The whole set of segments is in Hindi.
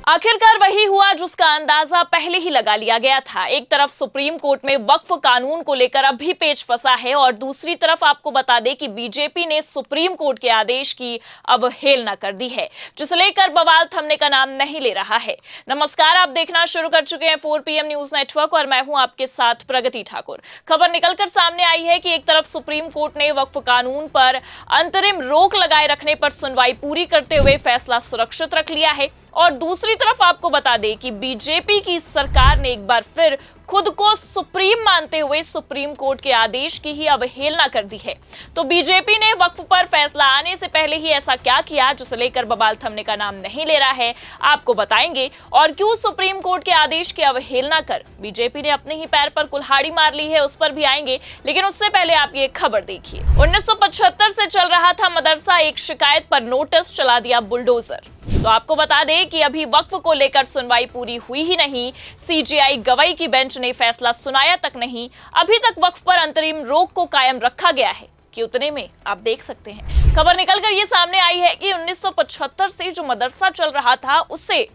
आखिरकार वही हुआ जिसका अंदाजा पहले ही लगा लिया गया था। एक तरफ सुप्रीम कोर्ट में वक्फ कानून को लेकर अब भी पेच फंसा है और दूसरी तरफ आपको बता दें कि बीजेपी ने सुप्रीम कोर्ट के आदेश की अवहेलना कर दी है, जिसे लेकर बवाल थमने का नाम नहीं ले रहा है। नमस्कार, आप देखना शुरू कर चुके हैं 4 PM न्यूज नेटवर्क और मैं हूं आपके साथ प्रगति ठाकुर। खबर निकलकर सामने आई है कि एक तरफ सुप्रीम कोर्ट ने वक्फ कानून पर अंतरिम रोक लगाए रखने पर सुनवाई पूरी करते हुए फैसला सुरक्षित रख लिया है और दूसरी तरफ आपको बता दें कि बीजेपी की सरकार ने एक बार फिर खुद को सुप्रीम मानते हुए सुप्रीम कोर्ट के आदेश की ही अवहेलना कर दी है। तो बीजेपी ने वक्फ पर फैसला आने से पहले ही ऐसा क्या किया जिसे लेकर बवाल थमने का नाम नहीं ले रहा है, आपको बताएंगे। और क्यों सुप्रीम कोर्ट के आदेश की अवहेलना कर बीजेपी ने अपने ही पैर पर कुल्हाड़ी मार ली है, उस पर भी आएंगे। लेकिन उससे पहले आप ये खबर देखिए। 1975 से चल रहा था मदरसा, एक शिकायत पर नोटिस चला दिया बुलडोजर। तो आपको बता दें कि अभी वक्फ को लेकर सुनवाई पूरी हुई ही नहीं, सीजेआई गवाई की बेंच ने फैसला सुनाया तक नहीं, अभी तक वक्फ पर अंतरिम रोक को कायम रखा गया है कि उतने में आप देख सकते हैं खबर निकलकर ये सामने आई है कि 1975 से जो मदरसा चल रहा था उससे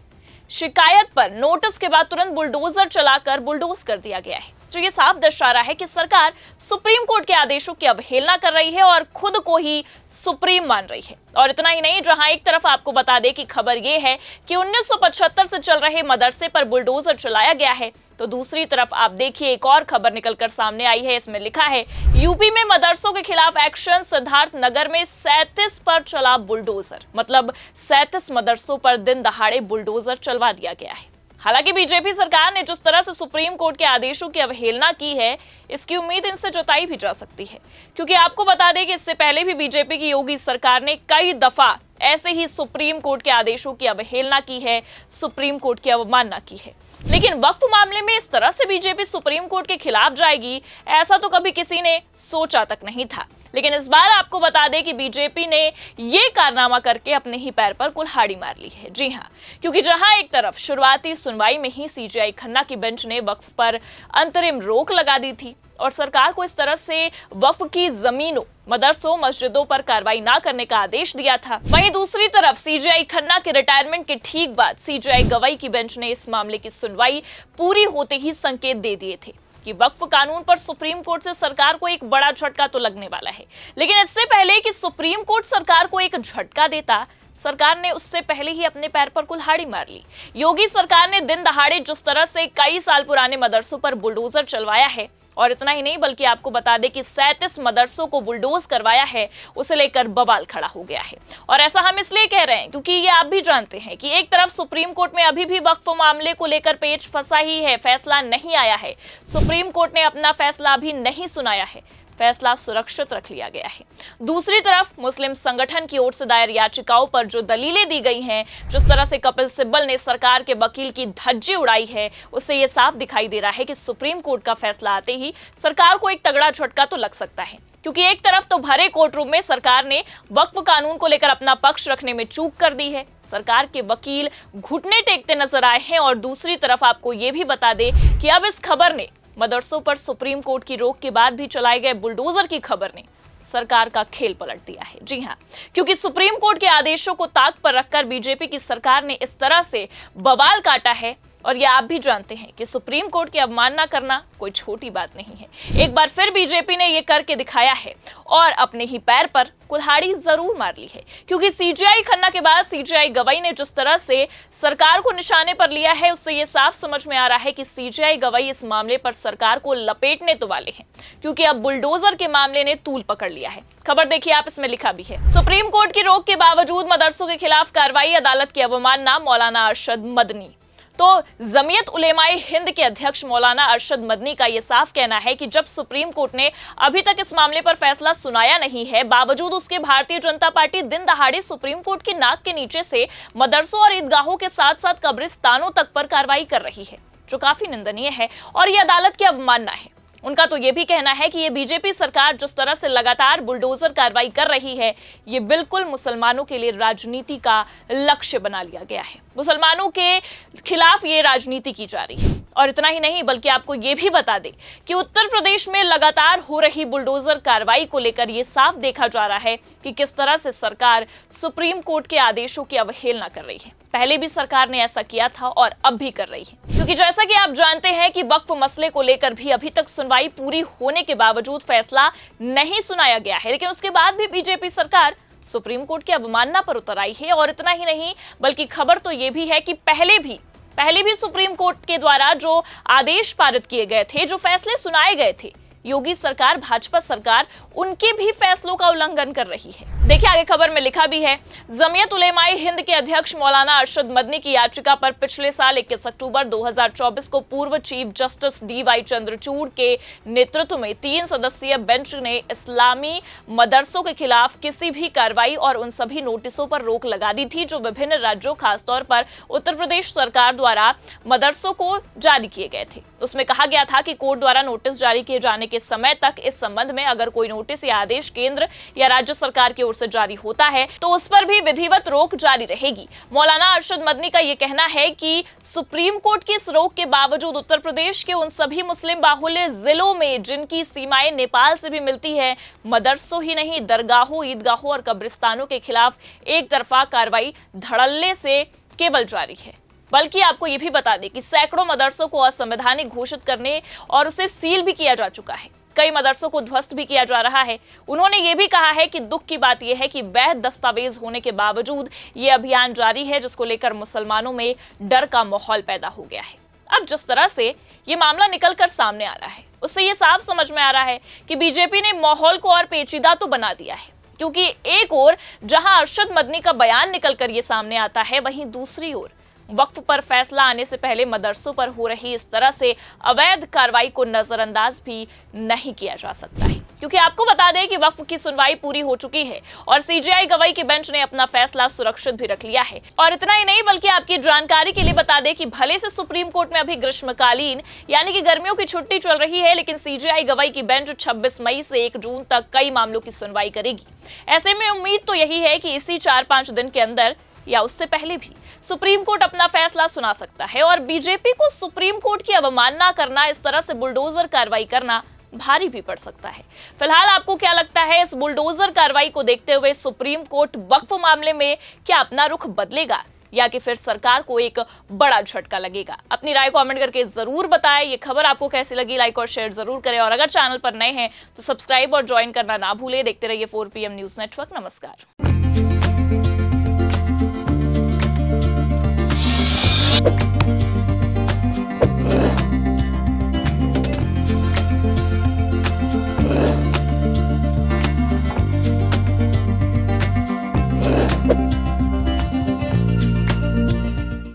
शिकायत पर नोटिस के बाद तुरंत बुलडोजर चलाकर बुलडोज कर दिया गया है, जो ये साफ दर्शा रहा है कि सरकार सुप्रीम कोर्ट के आदेशों की अवहेलना कर रही है और खुद को ही सुप्रीम मान रही है। और इतना ही नहीं, जहां एक तरफ आपको बता दें कि खबर ये है कि 1975 से चल रहे मदरसे पर बुलडोजर चलाया गया है, तो दूसरी तरफ आप देखिए एक और खबर निकलकर सामने आई है। इसमें लिखा है यूपी में मदरसों के खिलाफ एक्शन, सिद्धार्थ नगर में 37 पर चला बुलडोजर। मतलब 37 मदरसों पर दिन दहाड़े बुलडोजर चलवा दिया गया है। हालांकि बीजेपी सरकार ने जिस तरह से सुप्रीम कोर्ट के आदेशों की अवहेलना की है, इसकी उम्मीद इनसे जताई भी जा सकती है, क्योंकि आपको बता दें कि इससे पहले भी बीजेपी की योगी सरकार ने कई दफा ऐसे ही सुप्रीम कोर्ट के आदेशों की अवहेलना की है, सुप्रीम कोर्ट की अवमानना की है। लेकिन वक्फ मामले में इस तरह से बीजेपी सुप्रीम कोर्ट के खिलाफ जाएगी, ऐसा तो कभी किसी ने सोचा तक नहीं था। लेकिन इस बार आपको बता दें कि बीजेपी ने ये कारनामा करके अपने ही पैर पर कुल्हाड़ी मार ली है। जी हां, क्योंकि जहां एक तरफ शुरुआती सुनवाई में ही सीजेआई खन्ना की बेंच ने वक्फ पर अंतरिम रोक लगा दी थी और सरकार को इस तरह से वक्फ की जमीनों, मदरसों, मस्जिदों पर कार्रवाई ना करने का आदेश दिया था, वहीं दूसरी तरफ सीजेआई खन्ना के रिटायरमेंट के ठीक बाद सीजेआई गवाई की बेंच ने इस मामले की सुनवाई पूरी होते ही संकेत दे दिए थे कि वक्फ कानून पर सुप्रीम कोर्ट से सरकार को एक बड़ा झटका तो लगने वाला है। लेकिन इससे पहले कि सुप्रीम कोर्ट सरकार को एक झटका देता, सरकार ने उससे पहले ही अपने पैर पर कुल्हाड़ी मार ली। योगी सरकार ने दिन दहाड़े जिस तरह से कई साल पुराने मदरसों पर बुलडोजर चलवाया है, और इतना ही नहीं बल्कि आपको बता दें कि 37 मदरसों को बुलडोज करवाया है, उसे लेकर बवाल खड़ा हो गया है। और ऐसा हम इसलिए कह रहे हैं क्योंकि ये आप भी जानते हैं कि एक तरफ सुप्रीम कोर्ट में अभी भी वक्फ मामले को लेकर पेच फंसा ही है, फैसला नहीं आया है। सुप्रीम कोर्ट ने अपना फैसला अभी नहीं सुनाया है, फैसला सुरक्षित रख लिया गया है। दूसरी तरफ मुस्लिम संगठन की ओर से दायर याचिकाओं पर जो दलीलें दी गई हैं, जिस तरह से कपिल सिब्बल ने सरकार के वकील की धज्जी उड़ाई है, उससे यह साफ दिखाई दे रहा है कि सुप्रीम कोर्ट का फैसला आते ही सरकार को एक तगड़ा झटका तो लग सकता है। क्योंकि एक तरफ तो भरे कोर्ट रूम में सरकार ने वक्फ कानून को लेकर अपना पक्ष रखने में चूक कर दी है, सरकार के वकील घुटने टेकते नजर आए हैं, और दूसरी तरफ आपको ये भी बता दें कि अब इस खबर ने, मदरसों पर सुप्रीम कोर्ट की रोक के बाद भी चलाए गए बुलडोजर की खबर ने सरकार का खेल पलट दिया है। जी हां, क्योंकि सुप्रीम कोर्ट के आदेशों को ताक पर रखकर बीजेपी की सरकार ने इस तरह से बवाल काटा है, और ये आप भी जानते हैं कि सुप्रीम कोर्ट की अवमानना करना कोई छोटी बात नहीं है। एक बार फिर बीजेपी ने ये करके दिखाया है और अपने ही पैर पर कुल्हाड़ी जरूर मार ली है, क्योंकि सीजेआई खन्ना के बाद सीजेआई गवाई ने जिस तरह से सरकार को निशाने पर लिया है, उससे ये साफ समझ में आ रहा है कि सीजेआई गवाई इस मामले पर सरकार को लपेटने तो वाले हैं, क्योंकि अब बुलडोजर के मामले ने तूल पकड़ लिया है। खबर देखिए आप, इसमें लिखा भी है सुप्रीम कोर्ट की रोक के बावजूद मदरसों के खिलाफ कार्रवाई, अदालत की अवमानना, मौलाना अरशद मदनी। तो जमीयत उलेमाए हिंद के अध्यक्ष मौलाना अरशद मदनी का यह साफ कहना है कि जब सुप्रीम कोर्ट ने अभी तक इस मामले पर फैसला सुनाया नहीं है, बावजूद उसके भारतीय जनता पार्टी दिन दहाड़े सुप्रीम कोर्ट की नाक के नीचे से मदरसों और ईदगाहों के साथ साथ कब्रिस्तानों तक पर कार्रवाई कर रही है, जो काफी निंदनीय है और यह अदालत की अवमानना है। उनका तो यह भी कहना है कि ये बीजेपी सरकार जिस तरह से लगातार बुलडोजर कार्रवाई कर रही है, ये बिल्कुल मुसलमानों के लिए राजनीति का लक्ष्य बना लिया गया है। मुसलमानों के खिलाफ ये राजनीति की जा रही है और इतना ही नहीं बल्कि आपको ये भी बता दें कि उत्तर प्रदेश में लगातार हो रही बुलडोजर कार्रवाई को लेकर ये साफ देखा जा रहा है कि किस तरह से सरकार सुप्रीम कोर्ट के आदेशों की अवहेलना कर रही है। पहले भी सरकार ने ऐसा किया था और अब भी कर रही है, क्योंकि जैसा कि आप जानते हैं कि वक्फ मसले को लेकर भी अभी तक सुनवाई पूरी होने के बावजूद फैसला नहीं सुनाया गया है, लेकिन उसके बाद भी बीजेपी सरकार सुप्रीम कोर्ट की अवमानना पर उतर आई है। और इतना ही नहीं बल्कि खबर तो ये भी है कि पहले भी सुप्रीम कोर्ट के द्वारा जो आदेश पारित किए गए थे, जो फैसले सुनाए गए थे, योगी सरकार, भाजपा सरकार उनके भी फैसलों का उल्लंघन कर रही है। देखिए आगे खबर में लिखा भी है, जमीयत उलेमाए हिंद के अध्यक्ष मौलाना अरशद मदनी की याचिका पर पिछले साल 21 अक्टूबर 2024 को पूर्व चीफ जस्टिस DY चंद्रचूड़ के नेतृत्व में 3 सदस्यीय बेंच ने इस्लामी मदरसों के खिलाफ किसी भी कार्रवाई और उन सभी नोटिसों पर रोक लगा दी थी जो विभिन्न राज्यों, खासतौर पर उत्तर प्रदेश सरकार द्वारा मदरसों को जारी किए गए थे। उसमें कहा गया था कि कोर्ट द्वारा नोटिस जारी किए जाने के समय तक इस संबंध में अगर कोई नोटिस या आदेश केंद्र या राज्य सरकार की ओर से जारी होता है तो उस पर भी विधिवत रोक जारी रहेगी। मौलाना अरशद मदनी का यह कहना है कि सुप्रीम कोर्ट की इस रोक के बावजूद उत्तर प्रदेश के उन सभी मुस्लिम बाहुल्य जिलों में जिनकी सीमाएं नेपाल से भी मिलती है, मदरसों ही नहीं दरगाहों, ईदगाहों और कब्रिस्तानों के खिलाफ एक तरफा कार्रवाई धड़ल्ले से केवल जारी है। बल्कि आपको यह भी बता दें कि सैकड़ों मदरसों को असंवैधानिक घोषित करने और उसे सील भी किया जा चुका है। कई मदरसों को ध्वस्त भी किया जा रहा है। उन्होंने ये भी कहा है कि दुख की बात यह है कि वैध दस्तावेज होने के बावजूद ये अभियान जारी है, जिसको लेकर मुसलमानों में डर का माहौल पैदा हो गया है। अब जिस तरह से ये मामला निकलकर सामने आ रहा है, उससे ये साफ समझ में आ रहा है कि बीजेपी ने माहौल को और पेचीदा तो बना दिया है, क्योंकि एक ओर जहां अरशद मदनी का बयान निकलकर ये सामने आता है, वहीं दूसरी ओर वक्फ पर फैसला आने से पहले मदरसों पर हो रही इस तरह से अवैध कार्रवाई को नजरअंदाज भी नहीं किया जा सकता है। क्योंकि आपको बता दें कि वक्फ की सुनवाई पूरी हो चुकी है और CJI गवाई के बेंच ने अपना फैसला सुरक्षित भी रख लिया है। और इतना ही नहीं बल्कि आपकी जानकारी के लिए बता दें कि भले से सुप्रीम कोर्ट में अभी ग्रीष्मकालीन यानी कि गर्मियों की छुट्टी चल रही है, लेकिन CJI गवाई की बेंच 26 मई से 1 जून तक कई मामलों की सुनवाई करेगी। ऐसे में उम्मीद तो यही है कि इसी 4-5 दिन के अंदर या उससे पहले भी सुप्रीम कोर्ट अपना फैसला सुना सकता है और बीजेपी को सुप्रीम कोर्ट की अवमानना करना, इस तरह से बुलडोजर कार्रवाई करना भारी भी पड़ सकता है। फिलहाल आपको क्या लगता है, इस बुलडोजर कार्रवाई को देखते हुए सुप्रीम कोर्ट वक्फ मामले में क्या अपना रुख बदलेगा या कि फिर सरकार को एक बड़ा झटका लगेगा? अपनी राय कमेंट करके जरूर बताएं। ये खबर आपको कैसी लगी, लाइक और शेयर जरूर करें और अगर चैनल पर नए हैं तो सब्सक्राइब और ज्वाइन करना ना भूलें। देखते रहिए 4PM न्यूज नेटवर्क। नमस्कार।